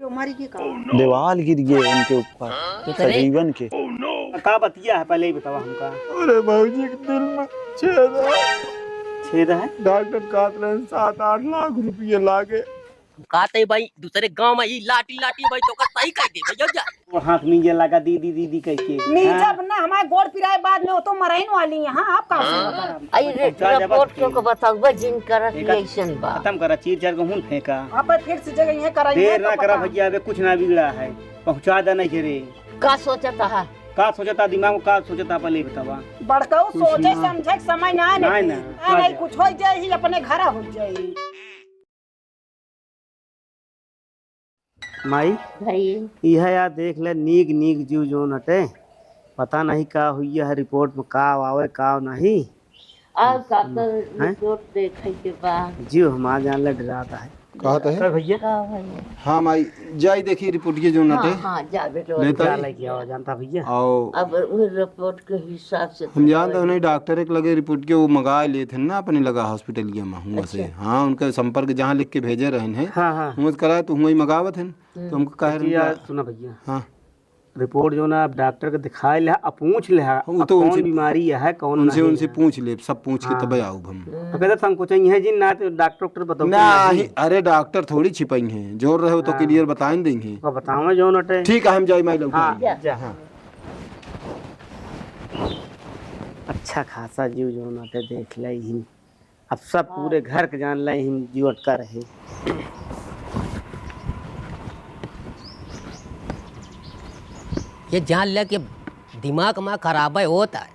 हमारी के दीवार गिर गए उनके ऊपर तकरीबन के। का बतिया है पहले ही बतावा हमका। अरे भाजी के दिल में छेद है। डॉक्टर कहते रहे 7-8 लाख रुपये लागे। कहते भाई दूसरे गांव में ये लाठी लाठी भाई तो का सही कह दे भैया जा। वो हाथ नीचे लगा दीदी दीदी कह के जब ना हमारे गोड़ पिराए बाद में वो तो मराइन वाली यहाँ आप कहाँ से आई रिपोर्ट को बताओ जिन करत रिएक्शन बा खत्म करा चीर चार को हुन फेंका। आप फिर से जगह ये कराइए देर ना करा भैया अबे कुछ ना बिगड़ा है पहुंचा देना रे। का सोचता है का सोचता दिमाग में का सोचता पहले बतावा। बड़काऊ सोचे समझे समय ना नहीं नहीं कुछ हो जाए ही अपने घर हो जाए। माई भाई यह यार देख ले नीक नीक जीव जो नटे पता नहीं का हुई है रिपोर्ट में का आवे का नहीं। अब का तो रिपोर्ट देखे के बाद जीव हमारे जान ले डराता है। कहते हैं भैया का भाई हाँ माई जाई देखी रिपोर्ट के जो नटे हां जा बेटो क्या लगे आवाज जानता भैया। और अब वो रिपोर्ट के हिसाब से हम जानते हैं नहीं डॉक्टर एक लगे रिपोर्ट के वो मंगा लिए थे ना अपने लगा हॉस्पिटल में हुआ से। हाँ उनके संपर्क जहाँ लिख के भेजे रहे हैं हाँ हाँ हुआ कराए तो हुआ ही मंगावत है तो हमको कह रहे सुना भैया। हाँ रिपोर्ट जो ना डॉक्टर के दिखाए ले पूछ ले वो तो कौन बीमारी है कौन उनसे उनसे पूछ ले सब पूछ के तब आऊ हम। कहते संकोच है जी ना तो डॉक्टर बताओ नहीं अरे डॉक्टर थोड़ी छिपाई हैं जोर रहे हो तो क्लियर बता देंगे। बताओ जो नटे ठीक है हम जाए माई लोग। हाँ अच्छा खासा जीव जो नटे देख ले अब सब पूरे घर के जान ले जीव अटका रहे। ये जान ले कि दिमाग में खराब होता है।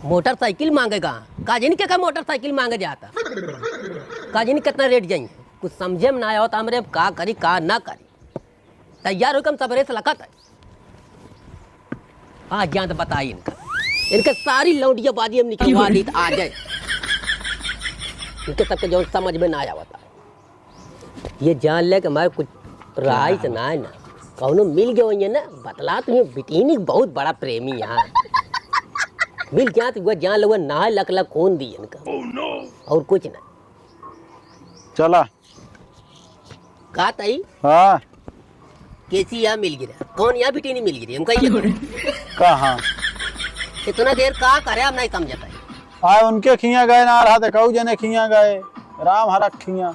मोटरसाइकिल मांगेगा काजिन के का मोटरसाइकिल मांगे जाता काजिन कितना रेट जाएंगे कुछ समझे में ना आया होता हमरे का करी का ना करी तैयार होकर हम सबरे से लखत है। आज जान तो बताइए इनके सारी लौंडिया बाजी हम निकलवा दी आ जाए इनके सबके जो समझ में ना आया होता। ये जान ले कि मैं कुछ राय से ना है ना कौनो मिल गया वही ना बतला तो ये बिटिनी बहुत बड़ा प्रेमी यहाँ मिल गया तो वह जान लोग ना लक लक कौन दी इनका और कुछ ना चला कहा ताई हाँ कैसी यहाँ मिल गिरा कौन यहाँ बिटिनी मिल गिरी हम कही कहाँ इतना देर का करे हम नहीं समझता है। आए उनके खिया गए ना रहा थे कहू जने खिया गए राम हरक खिया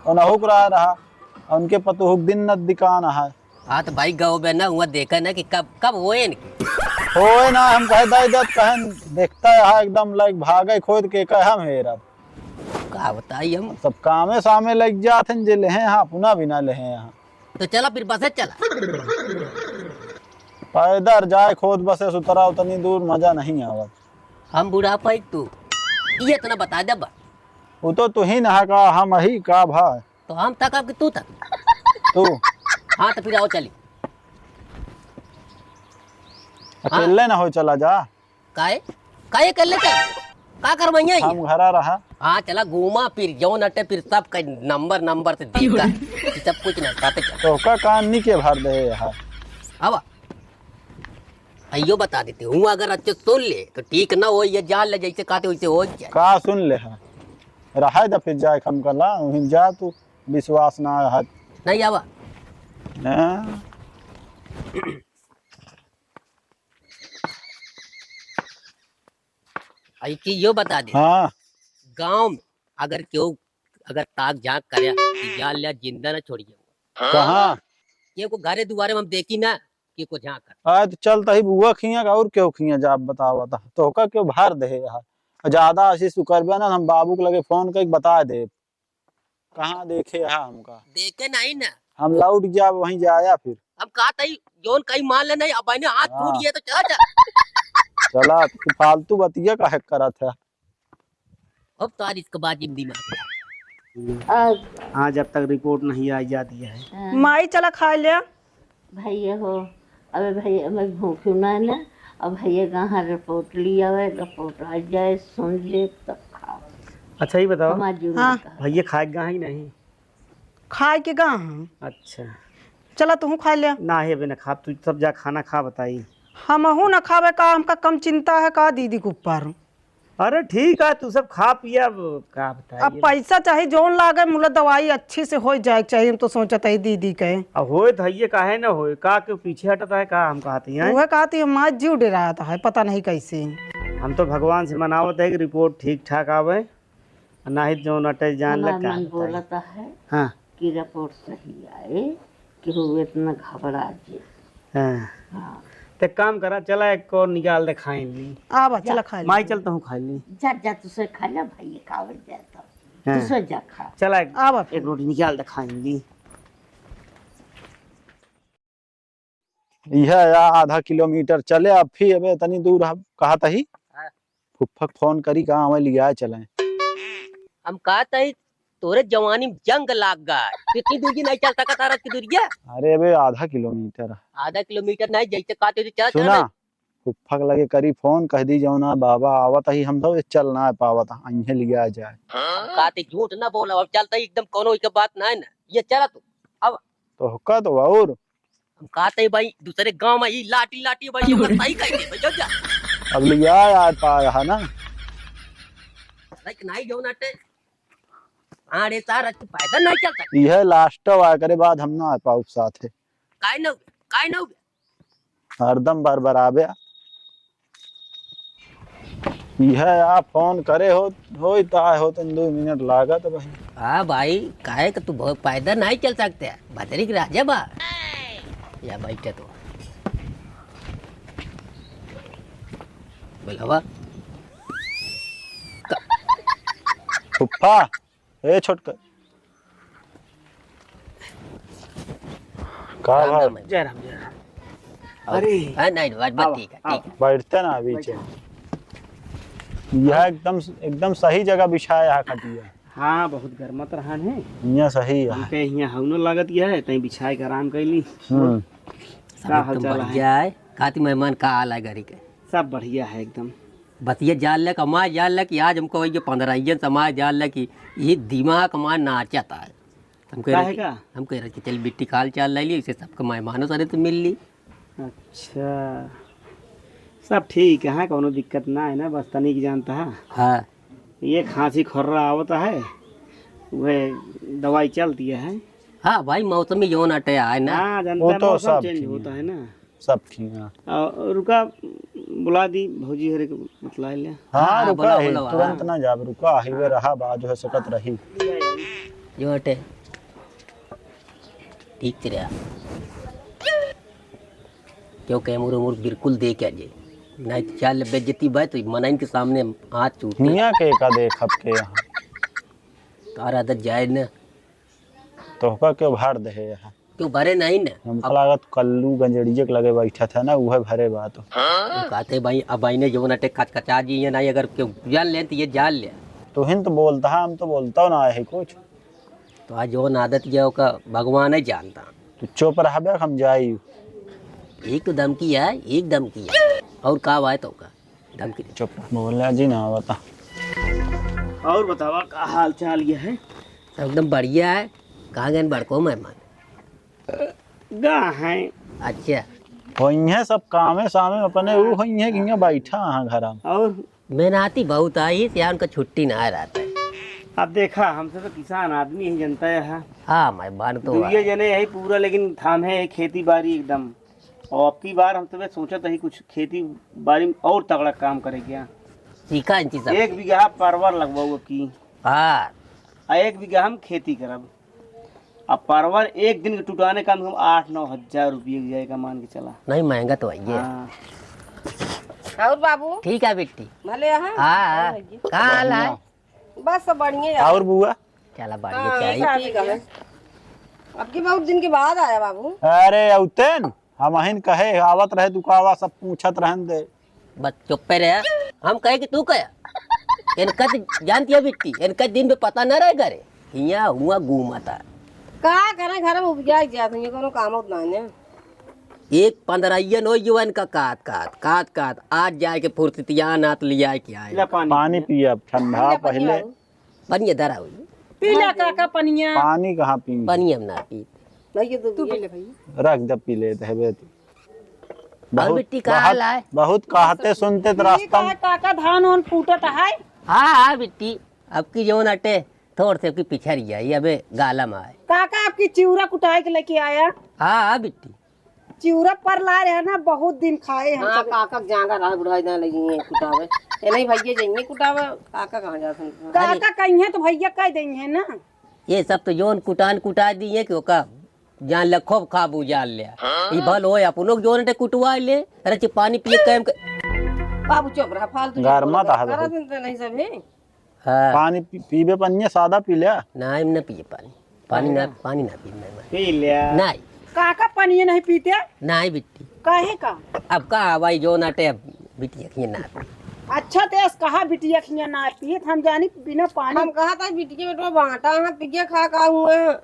और नहुक रहा उनके पतुहुक दिन न दिकान है। हाँ तो भाई गाँव में ना हुआ देखा ना कि कब कब होए होए ना हम कहे दाई दत कहन देखता है एकदम लाइक भागे खोद के कहे हम हेरा का बताइए हम सब कामे सामे लग जाते हैं जे लेहे यहाँ पुनः भी ना लेहे यहाँ तो चला फिर बसे चला पैदल जाए खोद बसे सुतरा उतनी दूर मजा नहीं आवत। हम बूढ़ा पाई तू ये इतना बता दे बा वो तो तू ही नहा का हम ही का भाई तो हम तक अब तू तक तू हाँ तो फिर आओ चली अकेले ना हो चला जा काहे काहे कर ले चल का करवाइए हम घरा रहा। हाँ चला घूमा फिर जौन अटे फिर सब का नंबर नंबर से दिखा सब कुछ ना कहते चल तो का कान नहीं के भर दे यहाँ अब अयो बता देते हूँ अगर अच्छे सुन ले तो ठीक ना हो ये जान ले जैसे कहते वैसे हो जाए का सुन ले है रहा तो फिर जाए खम कर ला जा तू विश्वास ना है नहीं आवा आई चीज यो बता दे हाँ गांव में अगर क्यों अगर ताक झाक करे जान लिया जिंदा ना छोड़िए कहाँ ये को घरे दुआरे में हम देखी ना कि को झाक कर आज चलता ही बुआ खिया का और क्यों खिया जा बताओ बता तो का क्यों भार दे यार ज्यादा आशीष तू करबे ना हम बाबू को लगे फोन करके बता दे कहाँ देखे यहाँ हमका देखे नहीं ना हम लौट गया वहीं जाया फिर अब कहा था जोन कहीं मान ले नहीं अब ने हाथ टूट गया तो चला चल चला तू फालतू बतिया का है करा था अब तो आज इसके बाद जिंदगी में हाँ जब तक रिपोर्ट नहीं आ जाती है माई चला खा लिया भैया हो अबे भैया मैं भूखी ना ना अब भैया कहाँ रिपोर्ट लिया हुआ रिपोर्ट आ जाए सुन ले तब खाओ। अच्छा ही बताओ हाँ भैया खाएगा ही नहीं खाए के गा हम अच्छा चला तू खा लिया ना है ना खा तू सब जा खाना खा बताई हम न खावे का हमका कम चिंता है का दीदी के ऊपर अरे ठीक है, तू सब खा पिया, अब का अब बताइए। पैसा चाहे जोन लागे मुला दवाई अच्छी से हो जाए चाहिए। हम तो सोचत है दीदी के अब होए धैये काहे ना होए, का के पीछे हटता है, का हम कहती हैं। वह कहती है माँ जीव डराता है, पता नहीं कैसे। हम तो भगवान से मनावत है कि रिपोर्ट ठीक ठाक आवे, ना ही जो नटे जान हमारा लग मन बोलता है हाँ कि रिपोर्ट सही आए कि वो इतना घबरा जाए। हाँ। हाँ ते काम करा, चला एक और निकाल दे खाए ली। आवा चला खा ले। माई चलता हूँ खा ली। जा जा तुझसे खा ले भाई, कावड़ जाता हाँ। तुझसे जा खा। चला आवा एक रोटी निकाल दे खाएंगी। यह या आधा किलोमीटर चले, अब फिर अबे तनी दूर कहा तही फुफ्फक फोन करी कहा हमें लिया चले। हम कहते हैं तोरे जवानी में जंग लाग गया, कितनी दूरी नहीं चल सकता तारा की दूरिया। अरे अबे आधा किलोमीटर आधा किलोमीटर नहीं जैसे कहते थे चल सुना, फुफ्फक लगे करी फोन कह दी जाओ ना बाबा आवत ही, हम तो चल ना पावत अहे लिया जाए। कहते झूठ ना बोला, अब चलता एकदम कोनो के बात ना है ना, ये चला तू अब। तो हुक्का तो और हम कहते हैं भाई दूसरे गांव में ये लाठी लाठी भाई बताई कहीं भाई जा जा अब लिया यार पाया है ना। नहीं जो नाटे अरे सारा पैदल नहीं चल सकता। यह लास्ट आ करे बाद हम ना आ पाऊ साथ है, काय न हरदम बरबराबे। यह आप फोन करे हो तो 2 मिनट लागत भाई। हाँ भाई काहे कि तू बहुत पैदल नहीं चल सकते, भदरी के राजा बा या बैठे तो बोलवा फुफ्फा ए छोटका का भाई जय राम जय राम। अरे हाँ नहीं बात ठीक है बैठते ना बीच यह एकदम सही जगह बिछाया है खटिया। हाँ बहुत गर्मत रहन है, यहाँ सही है। हमके यहाँ हवनो लागत यह है, तई बिछाए के आराम कैली। सब एकदम बढ़िया है। खाती मेहमान का हाल है घरी के? सब बढ़िया है एकदम। बस ये जान ले कमाए जान ले कि आज हमको ये 15 समाज जान ले कि ये दिमाग हमारा नाचता है। हम कह रहे कि चल बिट्टी खाल चाल ले ली, इसे सबके मेहमानों सारे तो मिल ली। अच्छा सब ठीक है, हाँ कोनो दिक्कत ना है ना, बस तनी की जानता है। हाँ ये खांसी खर्रा आवता है, वह दवाई चलती है। हाँ भाई मौसम में जो नटे आए ना, हाँ जानता वो है, तो मौसम सब चेंज ठीक होता है ना। सब ठीक है। रुका बुला दी भौजी हरे को बतला लिया। हाँ रुका बुलाओ, है, बुलाओ, तुरंत ना जा, रुका ही वे रहा बात जो है सकत रही। जो हटे ठीक से रहा क्योंकि उमर बिल्कुल दे के जे नहीं तो चाल बेइज्जती बात तो मनाइन के सामने हाथ चूटे मियाँ के का देख अब के यहाँ तारा आदत जाए न तो का क्यों भर दे यहाँ क्यों भरे नहीं न। हमको लागत कल्लू गंजड़िए के लगे बैठा था ना, वह भरे बात। कहते भाई अब भाई ने जो नटे कचकचा जी ये नहीं, अगर क्यों जान ले तो ये जान ले तो हिंद तो बोलता है, हम तो बोलता ना है कुछ। तो आज जो आदत ये का भगवान ही जानता। तो चुप रहा हम जाई। एक तो धमकी है, एक धमकी है और का बात हो का धमकी चुप बोल जी ना बता। और बतावा का हाल चाल ये है? एकदम बढ़िया है। कहाँ गए बड़को मेहमान? गा है। अच्छा वही सब कामे सामे अपने वो वही है कि यहाँ बैठा हाँ घर में। और मेहनती बहुत आई से उनका छुट्टी ना रहता है। अब देखा हमसे तो किसान आदमी ही जनता है। हाँ मेहमान तो दुनिया जने यही पूरा, लेकिन थाम है खेती बाड़ी एकदम। और अब की बार हम तो सोचा था ही कुछ खेती बाड़ी में और तगड़ा काम करे क्या। सीखा इन चीज़ 1 बीघा परवर लगवाओ की, हाँ 1 बीघा हम खेती करब। अब परवर एक दिन के टुटाने का हम 8-9 हजार रुपये की जाएगा, मान के चला। नहीं महंगा तो है ये। हाँ। और बाबू ठीक है बेटी। भले यहाँ हाँ कहाँ हाल है? बस सब बढ़िया। और बुआ चला बढ़िया चाहिए। ठीक है। अब की बहुत दिन के बाद आया बाबू। अरे औतेन हम अहिन कहे आवत रहे दुकावा सब पूछत रहन दे। बस चुप पे रहे। हम कहे कि तू कया इनका जानती है बेटी, इनका दिन में पता न रहे घरे यहाँ हुआ घूमता का करे घर में उपजा जात है, कोनो काम होत ना है। एक 15 नो युवन का काट आज जाए के फुर्सतिया नात लिया क्या ला पानी पिया ठंडा पहले बनिए धरा हुई पीला का पनिया पानी कहाँ पी बनिए हम ना पी नहीं, ये तू पी ले भाई। रख दे पी लेते है और बिट्टी का हाल है? बहुत कहते सुनते तो ठीक रास्ता है काका, धान वान फूटत है। हाँ हाँ बिट्टी, अब की जौन अटे थोड़ से पिछड़ जाई, अबे गाला में आए। काका आपकी चिवड़ा कुटाई के लेके आया। हाँ हाँ बिट्टी, चिवड़ा पर ला रहे हैं ना, बहुत दिन खाए हम हाँ सब। काका जागा रहा बुढ़ाई ना लगी है कुटावे, ये नहीं भैया जाइए कुटावे, काका कहाँ जाते हैं? काका कहीं तो भैया कह देंगे ना। ये सब तो जौन कुटान कुटा दिए कि ओका जान ले खूब खाबू जान ले ई भल होए अपनो जोन टे कुटवा ले। अरे पानी पिए कैम बाबू चुप रहा, फालतू गर्मा था करा दिन तो नहीं सब है। हाँ पानी पीबे पन्ने सादा पी लिया। ना न पिए पानी, पानी ना पी पी लिया। नहीं काका पानी नहीं पीते नहीं बिट्टी, काहे का? अब का हवाई जो नाटे बिट्टी अखिए ना पी। अच्छा तेज कहा बिटिया खिया ना पिए, हम जानी बिना पानी। हम कहा था बिटिया बेटवा बांटा है, पिज्जा खा का हुए हैं।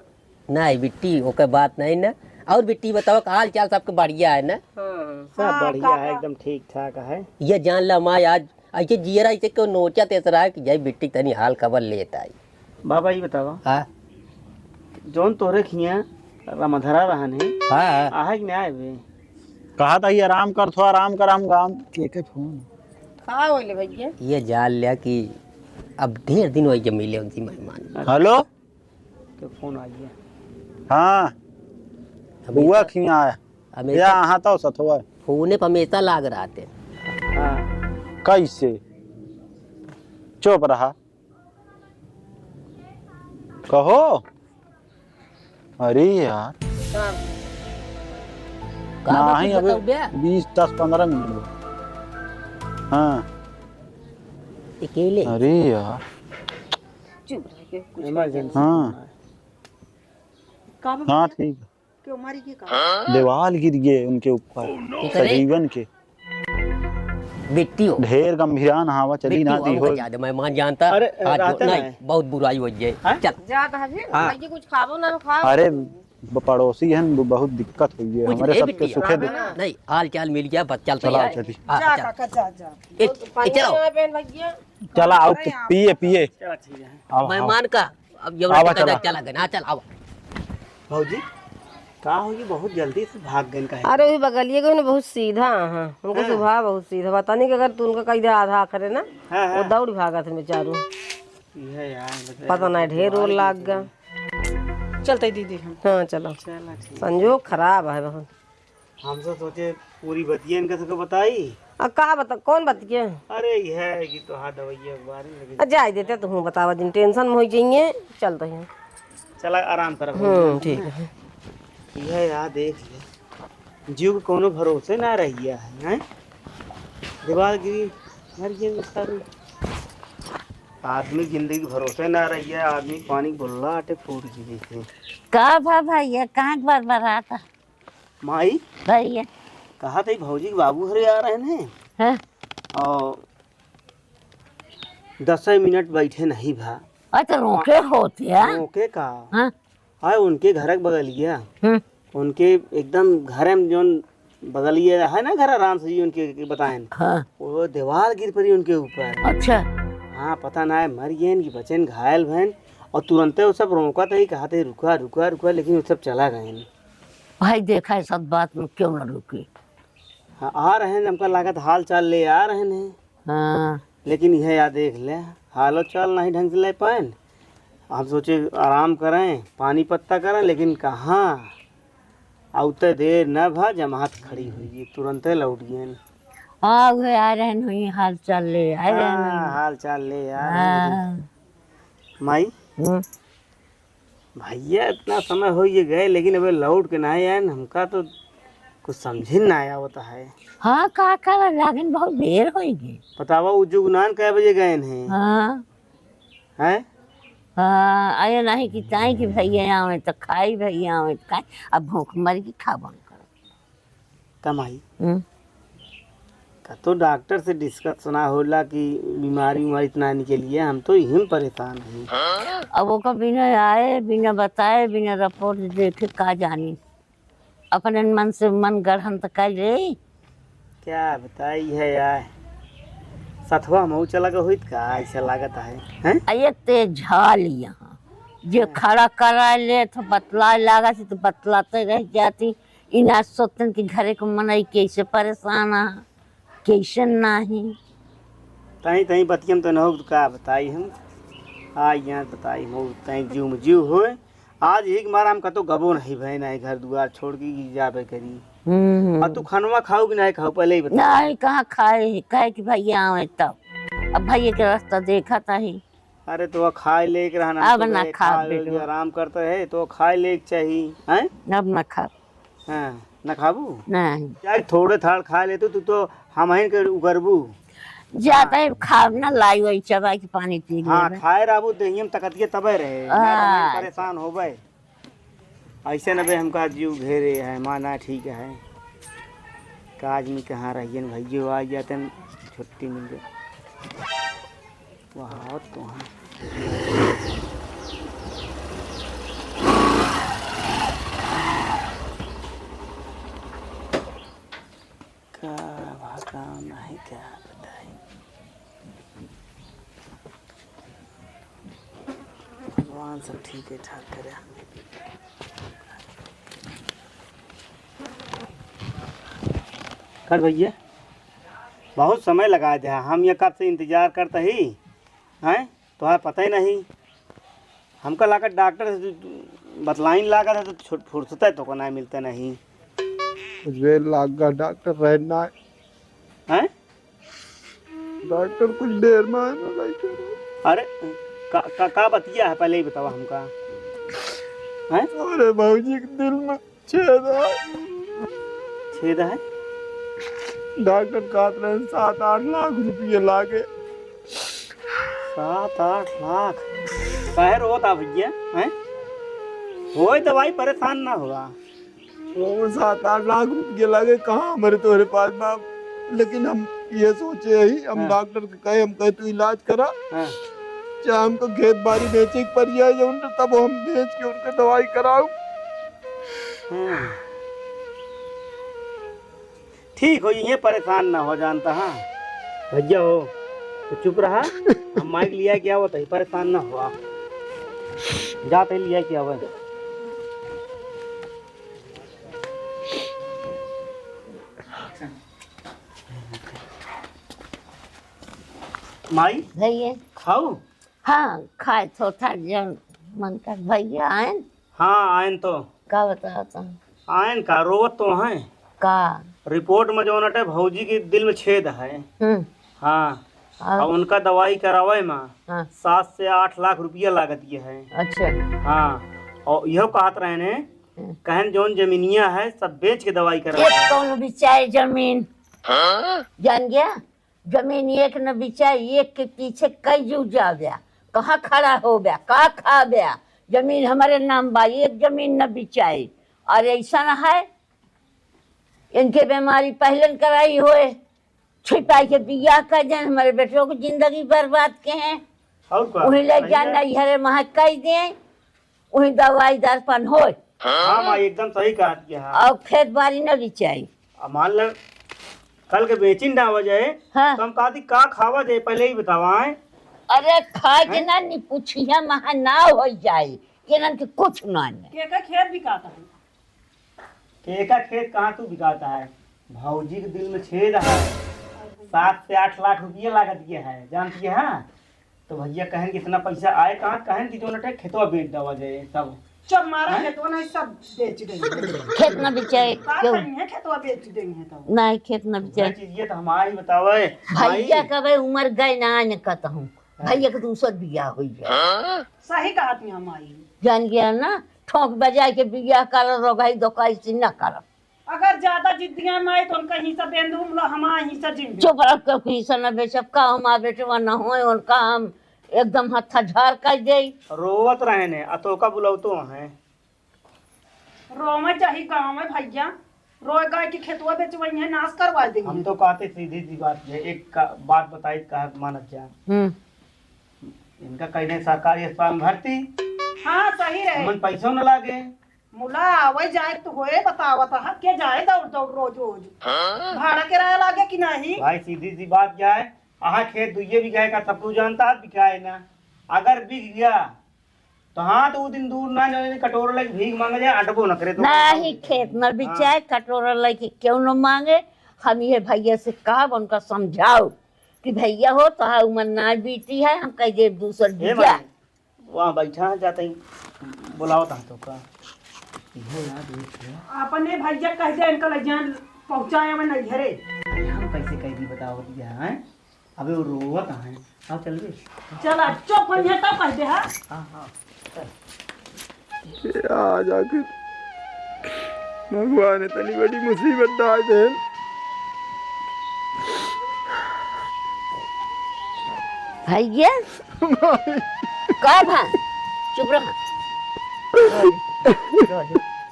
नहीं बिट्टी ओके बात नहीं ना। और बिट्टी बताओ हाल चाल सबके बढ़िया है ना? हाँ सब बढ़िया है, एकदम ठीक ठाक है। ये जान ला माँ आज ऐसे जियरा ऐसे क्यों नोचा तेसरा है कि जाई बिट्टी तनी हाल खबर लेता है। बाबा ये बतावा, हाँ जौन तोरे खिया रमधरा रहने हाँ आहे कि नहीं आए बे? कहा था ये आराम कर, थोड़ा आराम कर, हम गाँव के फोन। खा बोले भैया। ये जान लिया कि अब ढेर दिन वही जब मिले उनकी मेहमान। हेलो तो फोन आ गया। हाँ बुआ खिया आया या हमेशा यहाँ तो सथवा फोने पर हमेशा लाग रहा थे। हाँ कैसे चुप रहा, कहो। अरे यार नहीं अभी 20-10-15 मिनट हुए। हाँ अकेले अरे यार चुप रह के कुछ इमरजेंसी। हाँ हाँ ठीक है। क्यों मरी के का? दीवार गिर गए उनके ऊपर सजीवन के। बिट्टी हो ढेर गंभीरान हवा चली ना दी हो। मेहमान जानता अरे, आज रहते नहीं नहीं। बहुत बुराई हो जाए। चल जाता है फिर हाँ। भैया कुछ खाबो ना खाओ। अरे पड़ोसी हैं, बहुत दिक्कत हुई है कुछ हमारे नहीं सबके बिट्टी, सुखे नहीं हाल चाल मिल गया बस चलता चला है। चली हाँ, जा चल। काका जा जा। चलो बहन भैया चला आओ पिए पिए चला ठीक है। आओ, आओ। मेहमान का अब ये आवा, चला। चला गया ना। चल आओ भाजी का होगी, बहुत जल्दी से भाग गए का है। अरे वही बगलिए गए ना, बहुत सीधा हाँ उनका स्वभाव बहुत सीधा। बता नहीं कि अगर तू उनका कहीं आधा करे ना हाँ, हाँ। वो दौड़ भागा थे बेचारू, ये यार बताइए। पता नहीं ढेर और लाग गया। चलते दीदी हम। हाँ चलो, चला ठीक। संजोग खराब है बहुत। हम तो सोचे पूरी बतिया इनका सबको बताई। अब कहा बता कौन बत के? अरे ये है कि तो हाथ दवाइया बारी लगी। जाए देते तो हूँ बतावा दिन टेंशन में हो जाइए। चलते हैं। चला आराम कर। ठीक है। यह यार देख ले, जीव के कोनो भरोसे ना रही है। दीवार गिरी मर गए सारी। आदमी जिंदगी के भरोसे ना रही है, आदमी पानी बुल्ला आटे फूट गिरी। का भैया कहाँ बार बार आता माई भैया? कहा था भौजी के बाबू हरे आ रहे हैं हाँ? और 10 मिनट बैठे नहीं भा। अच्छा रोके होते हैं? ओके का हाँ? है उनके घर के बगलिया, उनके एकदम घर में जो बगलिया है ना घर आराम से जी उनके बताए हाँ। वो दीवार गिर पड़ी उनके ऊपर। अच्छा हाँ पता ना है मर गए कि बचन घायल भैन। और तुरंत वो सब रोका था ही, कहा थे रुका रुका रुका, लेकिन वो सब चला गए। भाई देखा है सब बात में क्यों ना रुके। हाँ आ रहे हैं, हमका लागत हाल चाल ले आ रहे हैं, हाँ लेकिन यह याद देख ले हालो चाल नहीं ढंग से ले पाए। हम सोचे आराम करें पानी पत्ता करें, लेकिन कहाँ आउते देर न भा जमात खड़ी हुई, तुरंत लौट गए। हाँ वे आ रहे हैं हाल चाल ले आए रहे हैं। हाँ, हाल चाल ले यार। हाँ। माई भैया इतना समय हो ये गए, लेकिन अबे लौट के ना आए। हमका तो कुछ समझ ना आया होता है। हाँ का कर लागन बहुत देर होगी। बतावा वो जुगनान कै बजे गए हैं? हाँ हैं? हाँ आयो नहीं कि चाहे कि भैया आवे तो खाई, भैया आवे तो खाई। अब भूख मर की खा बंद करो। कमाई का तो डॉक्टर से डिस्कस सुना होला कि बीमारी उमारी इतना आने के लिए हम तो यही परेशान हैं। अब वो का बिना आए बिना बताए बिना रिपोर्ट देखे का जानी, अपने मन से मन गढ़न तो कर रे। क्या बताई है यार, सथवा मऊ चला के हुई का ऐसा लागत है हैं? एक तेज झाल यहाँ जो खड़ा करा ले तो बतला लगा से तो बतलाते रह जाती। इना सोचन कि घरे को मनई कैसे परेशान आ कैसे नहीं। तही तही बतियम तो न का बताई हम आ यहाँ बताई हो तही जीव में जीव होए। आज एक मारा हम कतो गबो नहीं भाई नहीं घर दुआर छोड़ के जाबे करी। और तू खानवा खाऊ कि नहीं खाऊ पहले ही बता। नहीं कहाँ खाए कहे कि भैया आवे तब। अब भैया के रास्ता देखा था ही। अरे तो खाए लेके रहना अब ना खा बेटो। आराम करते है तो खाए लेके चाहिए हैं। अब ना खा हाँ न खाबू नहीं यार थोड़े थाड़ खा लेते तू तो हम ही के उगरबू। ज्यादा ही खा ना लाई वही चबाई के पानी पी हाँ लेबे। खाए रहबू दहियम तकतिये तबे रहे हाँ। परेशान होबे ऐसे न बे हमका जीव घेरे है माना ठीक है काज में कहाँ रहिए भैया आ जाते छुट्टी मिल गई वहाँ तो हाँ का भागा नहीं क्या बताए भगवान सब ठीक है ठाक करे। कर भैया बहुत समय लगा दिया हम ये कब से इंतजार करते ही हैं तो पता ही नहीं हमका लागत डॉक्टर से बतलाइन लागत है तो फुर्सत है तो को नहीं मिलता नहीं मुझे लागा डॉक्टर रहना है हैं। डॉक्टर कुछ देर में आना लाइक अरे का बतिया है पहले ही बतावा हमका हैं। अरे भाजी के दिल में छेद है छेद है डॉक्टर कहते रहे 7-8 लाख रुपये लागे 7-8 लाख कहे रो था भैया हैं हो दवाई परेशान ना होगा वो 7-8 लाख रुपये लागे कहाँ हमारे तुम्हारे पास में। लेकिन हम ये सोचे ही हम हाँ। डॉक्टर के कहे हम कहे तू इलाज करा हाँ। चाहे हमको खेत बाड़ी बेचे के पड़ जाए तब हम बेच के उनके दवाई कराऊ। हाँ। ठीक हो ये परेशान ना हो जानता हाँ भैया हो तो चुप रहा हम माइक लिया क्या हुआ तो परेशान ना हुआ जाते लिया क्या हुआ। माई भैया खाऊ हाँ खाए तो था जब मन कर भैया आए हाँ आयन तो का बताता आयन का रोवत तो है का रिपोर्ट में जो नटे भौजी के दिल में छेद है। हाँ और उनका दवाई करावे में हाँ 7 से 8 लाख रुपया लागत ये है। अच्छा हाँ और यहो कहत रहे ने कहन जौन जमीनिया है सब बेच के दवाई करा एक कौन बिचाए जमीन जान गया जमीन एक न बिचाए एक के पीछे कई जू जा गया कहाँ खड़ा हो गया कहाँ खा गया जमीन हमारे नाम बा एक जमीन न बिचाई और ऐसा न है इनके बीमारी पहले न कराई होए छिपाई के बिया कर दें हमारे बेटों को जिंदगी बर्बाद के हैं और का वही ले जाना हरे महक कह दें वही दवाई दर्पण हो हाँ माँ एकदम सही कहा है। और खेत बाड़ी न बिचाई मान ल कल के बेचिन ना हो जाए हाँ। तो हम कहा थी का खावा जाए पहले ही बतावाए। अरे खा के ना नहीं पूछिया महा ना हो जाए केनन के कुछ ना ने के खेत भी काटा है केका खेत कहाँ तू बिकाता है भौजी के दिल में छेद है 7 से 8 लाख रुपया लागत ये है जानती है। हाँ तो भैया कहन कि इतना पैसा आए कहाँ कहन कि जो नटे खेतवा बेच दवा जाए सब जब मारा खेतवा नहीं सब बेच देंगे खेत न बिचाए का क्यों करनी है खेतवा बेच देंगे तो नहीं खेत न ये बिचाए चीज ये तो हमारा ही बतावे भैया कबे उम्र गए ना आने कहता हूँ भैया के दूसर बिया हो जाए सही कहा थी हमारी जान गया ना ठोक बजा के बिया कर रो भाई दो कैसे न कर अगर ज्यादा जिद्दियां में आए तो उनका हिस्सा दे दूं हमारा हिस्सा जिन चुप रख के हिस्सा न बेचब का हमारा बेटवा न हो उनका हम एकदम हथा झाड़ कर दे रोवत रहे ने अतोका बुलावतो हैं रो में चाहिए गाँव में भैया रोए गाय की खेतवा बेचवाई है नाश करवा देंगे हम तो कहते सीधी सी बात है एक बात बताई कहा मानत जा इनका कहने सरकारी अस्पताल में भर्ती हाँ सही रहे मन पैसों न लागे मुला आवे जाए तो होए बतावा था के जाए दौड़ दौड़ रोज रोज भाड़ा किराया लागे कि नहीं भाई सीधी सी बात क्या है आहा खेत दुइये बिकाए का सब कुछ जानता है बिकाए ना अगर बिक गया तो हाँ तो वो दिन दूर ना जाने कटोरा लगे भीख मांगे जाए अटबो न करे तो नहीं खेत में बिचाए कटोरा लेके क्यों न मांगे। हम ये भैया से कहा उनका समझाओ कि भैया हो तो हाँ उमर ना बीती है, हम कह दे दूसर हे बीजा। वहाँ बैठा जाता ही बुलाओ ता तो का अपने भैया कह दे इनका लजान पहुंचाया मैं नहीं घरे। हम कैसे कह दी बताओ दिया है। अबे वो रोवत है अब चल बे चल चुप हो जा तब कह दे। हाँ हाँ आज आखिर भगवान इतनी बड़ी मुसीबत डाल दे। भैया का भाई चुप रहा।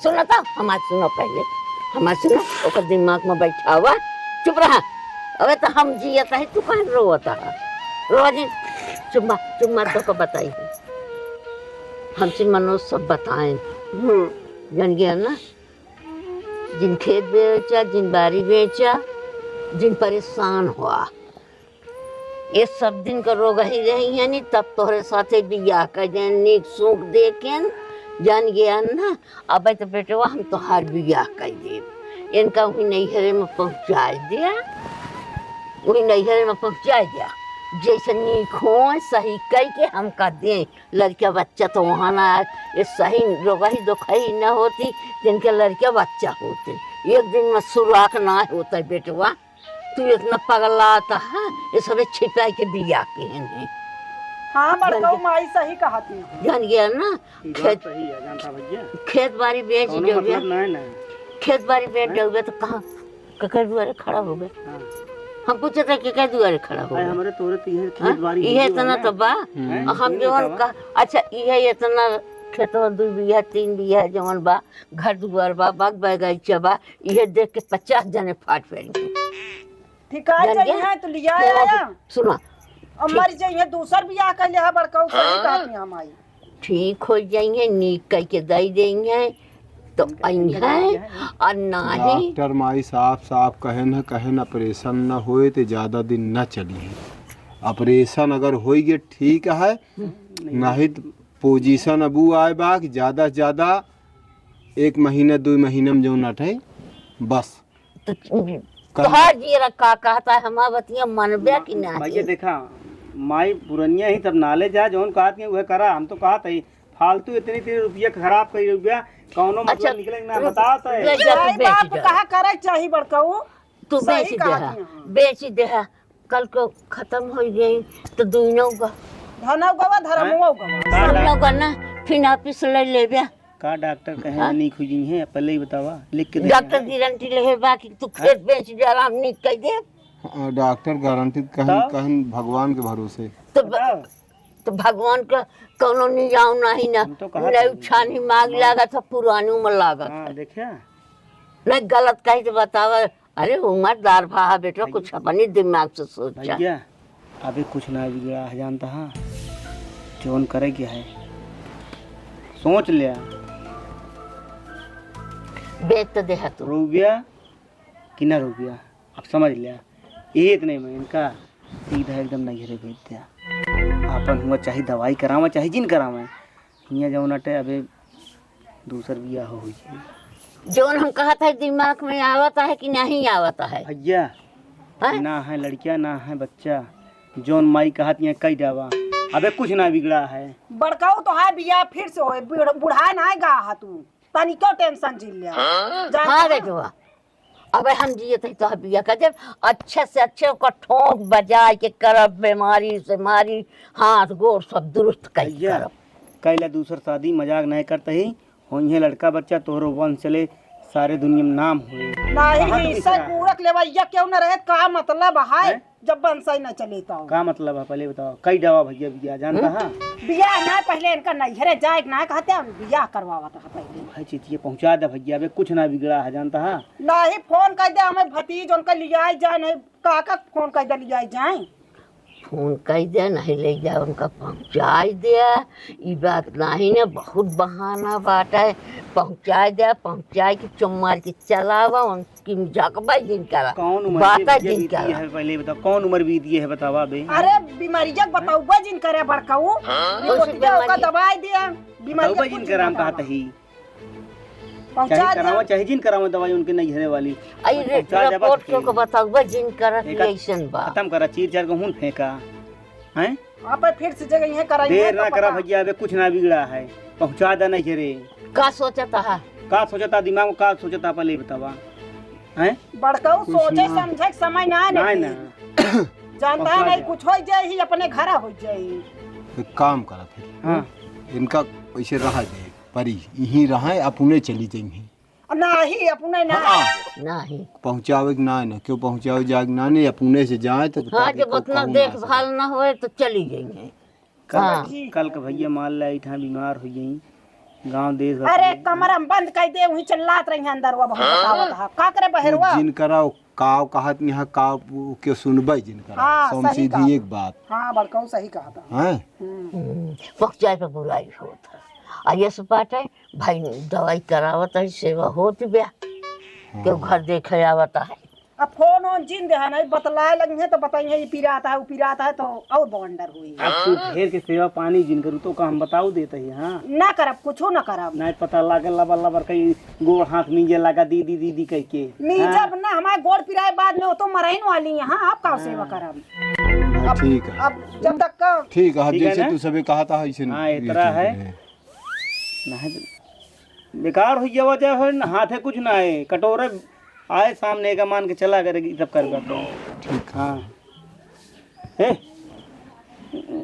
सुनो तो हमार सुनो पहले हमार सुनो ओकर दिमाग में बैठा हुआ चुप रहा। अबे तो हम जियत है तू कहीं रोता है रोज चुप मत तो बताई हमसे मनोज सब बताएं जान गया ना। जिन खेत बेचा जिन बारी बेचा जिन परेशान हुआ ये सब दिन का रोग ही रही है नी तब तोहरे साथे बियाह कर दे नीक सूख देखें जान गया ना। अब तो बेटवा हम तोहार बियाह कर दे इनका वही नैहरे में पहुँचा दिया वही नैहरे में पहुँचा दिया जैसे नीक हो सही कह के हम का दें। लड़का बच्चा तो वहाँ ना ये सही रोग ही दुखई न होती जिनके लड़का बच्चा होते एक दिन में सुराख ना होता बेटवा। तू इतना पगलाता है ये सब छिपा के बिया के हैं। हाँ बड़काऊ माई सही कहा थी। जान गया ना खेत सही है जानता भैया खेत बाड़ी बेच कोनो दोगे मतलब ना है ना खेत बाड़ी बेच दोगे तो कहाँ ककर दुआरे खड़ा हो गए। हाँ। हम पूछे थे कि दुआरे खड़ा हो भाई गए। हमारे तोरे तो ये खेत बाड़ी ये इतना तो बा हम जवन का अच्छा ये इतना खेतवा 2 बीघा 3 बीघा जवन बा घर दुआर बा बाग बगीचा बा ये देख के 50 जने फाट पड़ेंगे। ठिकाई चाहिए तो लिया आया सुना अब मर जाइए दूसर बियाह कर लिया बड़काऊ सही कहा थी हमारी। ठीक हो जाएंगे नीक कह के दे देंगे तो आएंगे और नहीं डॉक्टर माई साफ साफ कहे न ऑपरेशन न होए तो ज्यादा दिन न चली। ऑपरेशन अगर होइगे ठीक है नहीं तो पोजीशन अबू आए बा कि ज्यादा से ज्यादा 1 महीना 2 महीने में जो नट है बस। तोहार जी रखा कहता है हमारा बतिया मनबे कि भैया नहीं। देखा माई पुरनिया ही तब नाले जा जौन कहत के वह करा हम तो कहत है फालतू इतनी तेरे रुपया खराब कर रुपया कौनो मतलब अच्छा, निकले ना बताओ तो ले जा तू भाई बेच बाप दे कहा करे चाहिए बड़काऊ तू सही बेच कहा दे थी, हाँ। बेच दे कल को खत्म हो जाए तो दुनो का धनौ गवा धर्मो गवा सब लोग ना फिर ऑफिस ले लेबे। का डॉक्टर कहे नहीं खुजी है पहले ही बतावा लिख के दे डॉक्टर गारंटी ले बाकी तू खेत बेच दे आराम नहीं कह दे डॉक्टर गारंटी कहीं भगवान के भरोसे। तो भगवान का कोनो नहीं जाऊँ नहीं ना हम तो कहा नहीं छानी मांग लागा था पुरानी में लागा था हां देखिया नहीं गलत कही तो बतावा। अरे उम्रदार भा बेटा कुछ अपने दिमाग से सोचा भैया अभी कुछ ना बिगड़ा है जानता है जोन करे क्या है सोच लिया बेच तो दे तू रुपया कि ना रुपया अब समझ लिया ये इतने में इनका सीधा एकदम नहीं घरे भेज दिया अपन हुआ चाहे दवाई करावा चाहे जिन करावा हियाँ जाओ नटे अबे दूसर बिया हो जाए जोन हम कहा था दिमाग में आवता है कि नहीं आवता है। भैया हैं? ना है लड़कियां ना है बच्चा जोन माई कहती है कई डावा अबे कुछ ना बिगड़ा है बड़काऊ तो है बियाह फिर से होए बुढ़ा ना गा हा तू तनी क्यों टेंशन झेल लिया। हाँ बेटवा अबे हम जिए थे तो बिया कर जब अच्छे से अच्छे को ठोक बजा के करब बीमारी से मारी हाथ गोड़ सब दुरुस्त कर भैया करब। कैला दूसर शादी मजाक नहीं करते ही होइहे लड़का बच्चा तोहरो वंश चले सारे दुनिया में नाम हुए नहीं इससे पूरक लेवैया क्यों न रहे का मतलब है जब बंसई न चले तो का मतलब है पहले बताओ कई दवा भैया बिया जानता है बियाह ना पहले इनका नैहरे जाए ना कहते हम बियाह करवावा था पहले भाई चितिए पहुंचा दे भैया अबे कुछ ना बिगड़ा है जानता है नहीं फोन कर दे हमें भतीज उनका लिया जाए नहीं काका फोन कर दे लिया जाए फोन कर दे नहीं ले जा उनका पहुँचा दे। ये बात नहीं ना बहुत बहाना बाटा है। पहुँचा दे पहुँचा के चुम्मा के चलावा उनकी जगबा जिन करा कौन उम्र बाता की जिन बीती करा। है पहले बताओ, कौन उम्र बीती है बतावा बे। अरे बीमारी जग बताऊबा जिन करे बड़काऊ रिपोर्ट दे ओका दवाई दे बीमारी बतावा जग जिन कराम कहत ही पहुंचा चाहे दे करावा चाहे जिन करावा दवाई उनके नहीं हरे वाली। आई पहुंचा दे रिपोर्ट बस। को बताऊबा जिन करा एक- ऐसन बा। खत्म करा चीर चार को हुन फेंका हैं। आप फिर से जगह यह कराई देर ना करा भैया, अबे कुछ ना बिगड़ा है। पहुंचा दे नहीं रे। का सोचता है का सोचता दिमाग में, का सोचता पहले बतावा हैं। बड़काऊ सोचे समझे के समय ना नहीं है ना जानता है नहीं कुछ हो जाए ही अपने घर हो जाए। एक काम करा फिर हाँ इनका वैसे रहा दे परी यहीं रहा अपने चली जाएंगे नहीं अपने ना नहीं। पहुंचावे के ना क्यों पहुंचावे जाग ना नहीं अपने से जाए तो हाँ जब उतना देखभाल ना होए तो चली जाएंगे। हाँ कल का भैया मान ला इठा बीमार हो गई गांव देश भर अरे कमरा में बंद कर दे वही चिल्लात रही है अंदर वो बहुत बतावत है का करे बहरवा। जिन करा काव कहत यहाँ काव के सुनबे जिन करा हाँ, सम सही सीधी कहा। एक बात हाँ बड़काऊ सही कहा था। है पहुँचाए पे बुराई होता है। ये सब बात है भाई दवाई करावत है सेवा होती ब्या क्यों घर देखे आवता है। अब फोन ऑन जिन दे नहीं बतलाए लगे तो बताइए ये पीराता है वो पीराता है तो और बवंडर हुई अब तू ढेर के सेवा पानी जिन करू तो का हम बताऊ देते ही। हाँ ना करब कुछो ना करब नहीं पता लागे लबर लबर कहीं गोड़ हाथ नीचे लगा दीदी दीदी कह के। नी जब ना हमारे गोड़ पिराए बाद में वो तो मरहीन वाली है। हाँ आप का सेवा करब ठीक है अब जब तक का ठीक है ठीक है जैसे ना? तू सबे कहा था ऐसे हाँ, इतना है। नहीं बेकार हो गया वजह है ना, हाथ है कुछ ना है कटोरे आए सामने का मान के चला करेगी सब कर ठीक हाँ ए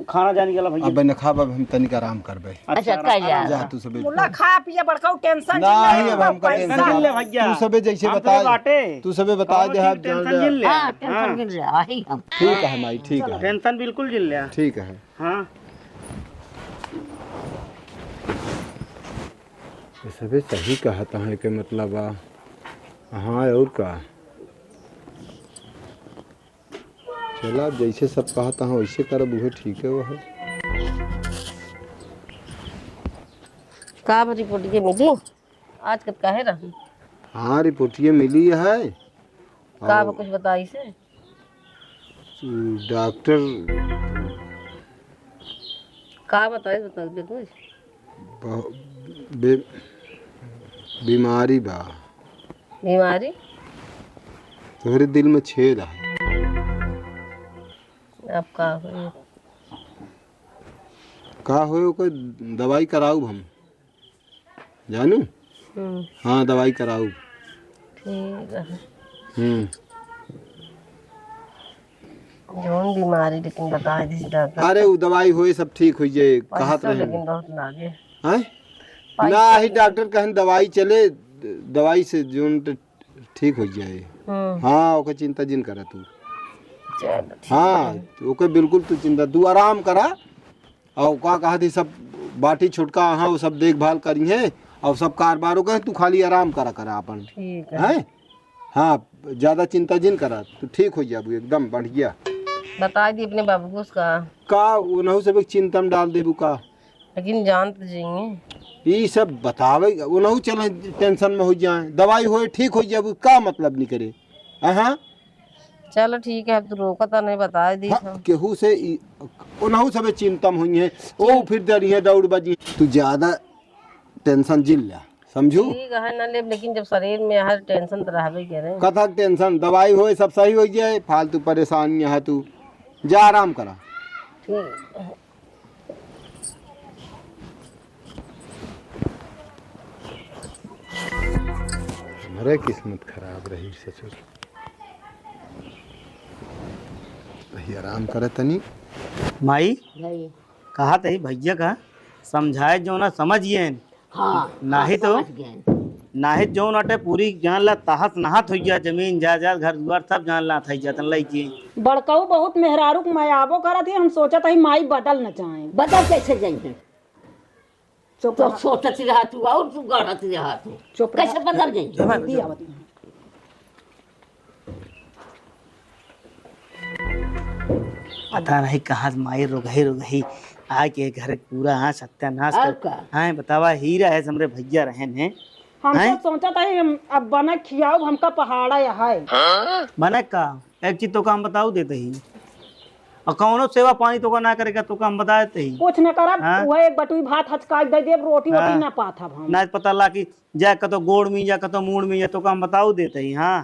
खाना जाने के भैया। अब न खाब अब हम तनिक आराम करबे अच्छा कर जा जा तू सबे मुल्ला खा पिया बड़काऊ टेंशन नहीं अब हम कर टेंशन ले भैया। तू सबे जैसे हम तो बता बाटे। तू सबे बता दे हाँ टेंशन जिल ले। हाँ टेंशन गिर रहा है हम। ठीक है माई ठीक है टेंशन बिल्कुल जिल ले। ठीक है हाँ ये सबे सही कहता है कि मतलब हाँ और का चला जैसे सब कहता हूँ वैसे करब उहे ठीक है वो है। का रिपोर्ट के मिली आज कब काहे रही हाँ रिपोर्टिया मिली है का कुछ बताई से डॉक्टर का बताई बता दे कुछ बीमारी बा बीमारी तोहरे दिल में छेद है अब का होई? का हो कोई दवाई कराऊ हम जानू हाँ दवाई कराऊ ठीक है जौन बीमारी लेकिन बता दी डॉक्टर अरे वो दवाई होए सब ठीक हो जाए कहत पैसा रहे लेकिन बहुत लागे हैं ना ही डॉक्टर कहें दवाई चले दवाई से जोन ठीक हो जाए हाँ ओके चिंता जिन करा तू चलो हाँ ओके बिल्कुल तू चिंता तू आराम करा और का कहा थी सब बाटी छुटका हाँ वो सब देखभाल करी है और सब कारोबारों का तू खाली आराम करा अपन ठीक है है हाँ ज्यादा चिंता जिन करा तू ठीक हो जाबू एकदम बढ़िया बता दी अपने बाबू को उसका का उनहु सब एक चिंता में डाल देबू का लेकिन जान तो जाएंगे ये सब बतावे उनहु चले टेंशन में हो जाए दवाई होए ठीक हो जाबू का मतलब नहीं करे हाँ चलो ठीक है अब तो रोका तो नहीं बता दी हाँ, केहू से उनहु सब चिंता में हुई है ओ फिर डरी है दौड़ बजी तू ज्यादा टेंशन जिल ला समझू ठीक है ना ले लेकिन जब शरीर में हर टेंशन तो रहबे करे कथा टेंशन दवाई होए सब सही हो जाए फालतू परेशानी है तू जा आराम करा ठीक है। हमारे किस्मत खराब रही ससुर वही आराम करे तनी माई भाई कहा थे भैया का समझाए जो ना समझिए हाँ नाही तो समझ गए। नाही जो नटे पूरी जान ला ताहत नहात हो गया जमीन जायदाद घर द्वार सब जान ला थई जातन लईकी बड़काऊ बहुत मेहरारू के मायाबो करा थी हम सोचा था माई बदल न जाए बदल कैसे जाएंगे तो सोचती रहा तू और तू गढ़ती रहा तू चुप रहा। कैसे बदल जाएंगे पता नहीं कहाँ से माई रुगही आ के घर पूरा हाँ सत्यानाश और कर का? हाँ बतावा हीरा है हमरे भैया रहन है हम हैं? तो सोचा था अब बना खियाओ हमका पहाड़ा यहाँ है। बना का एक चीज तो का हम बताऊ देते ही और कौनो सेवा पानी तो का ना करेगा तो का हम बता देते ही कुछ न करब हाँ? वह एक बटुई भात हचका दे देब रोटी हाँ। वोटी न पात हम ना पता ला कि जा कतो गोड़ में जा कतो मूड में जा तो का हम बताऊ देते ही हाँ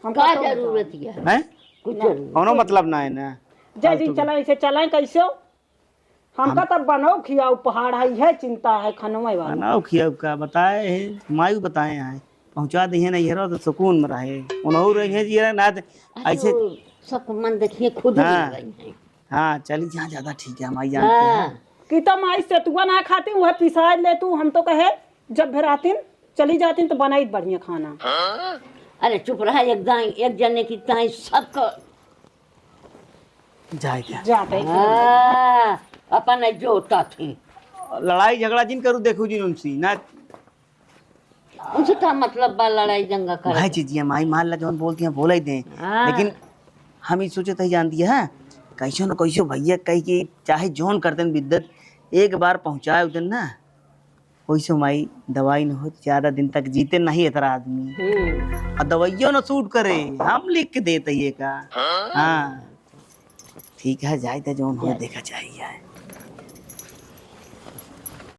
का जरूरत है हैं कुछ जरूरत कौनो मतलब ना है ना जय दिन चला ऐसे चलाए कैसे हमका तब बनाओ खियाओ पहाड़ है चिंता है खनवे वाला। बनाओ खिया का बताए है मायू बताए हैं पहुंचा दिए ना ये तो सुकून में रहे उन्हों रहे जी ना ऐसे सब मन देखिए खुद ही हाँ। रही हैं। हाँ चली जहाँ ज्यादा ठीक है हमारी जानते हैं हाँ। कि तो माई सेतुआ ना खाती वह पिसा ले तू हम तो कहे जब फिर आती चली जाती तो बनाई बढ़िया खाना। अरे चुप रहा एक जने की ताई सबको जाए क्या जाते ही हाँ, अपन जोता थी लड़ाई झगड़ा जिन करूँ देखू जिन उनसे ना उनसे क्या मतलब बा लड़ाई दंगा कर भाई चीजिए माई मान ला जौन बोलती हैं बोला ही दें हाँ। लेकिन हम ही सोचे तो जानती है कैसो न कैसो भैया कही कि चाहे जौन करते बिद्दत एक बार पहुंचाए उधर ना वैसे माई दवाई न हो ज्यादा दिन तक जीते नहीं इतना आदमी और दवाइयों न सूट करे हम लिख के देते ये का हाँ ठीक है जाए तो जौन हो देखा चाहिए